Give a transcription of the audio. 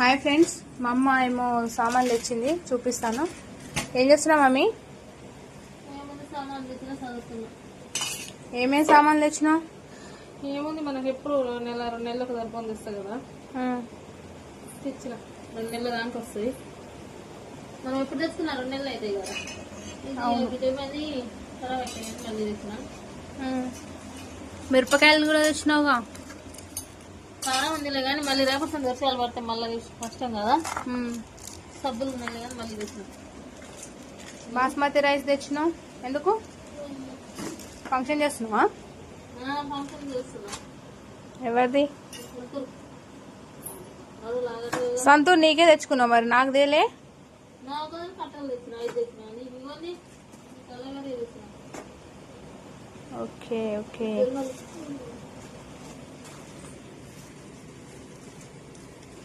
Hi friends, మా అమ్మ ఏమో సామాన్లు తెచ్చింది, చూపిస్తాను. ఏం చేస్తున్నావు మమ్మీ? ఏమేమి సామాన్లు తెచ్చినావు? ఏముంది, మనకి ఎప్పుడు 2 నెలలకు సరిపోతుంది ఇస్తా కదా, తెచ్చిన 2 నెలల దానికి వస్తాయి. మనం ఎప్పుడు తెచ్చుకున్నా 2 నెలలు అవుతాయి కదా. మళ్ళీ తెచ్చిన మిరపకాయలు కూడా తెచ్చినావుగా. చాలా ఉందిలే కానీ మళ్ళీ రేపటి వర్షాలు పడితే మళ్ళీ కష్టం కదా. సబ్బులు ఉన్నాయి కానీ మళ్ళీ తెచ్చిన. బాస్మతి రైస్ తెచ్చినావు ఎందుకు? ఫంక్షన్ చేస్తున్నావా? ఫంక్షన్ చేస్తున్నా. ఎవరిది? సంతూర్ నీకే తెచ్చుకున్నావు, మరి నాకు తేలే. నాకు కట్టలు తెచ్చిన, 5 తెచ్చిన. ఇవన్నీ తెచ్చిన. Okay okay.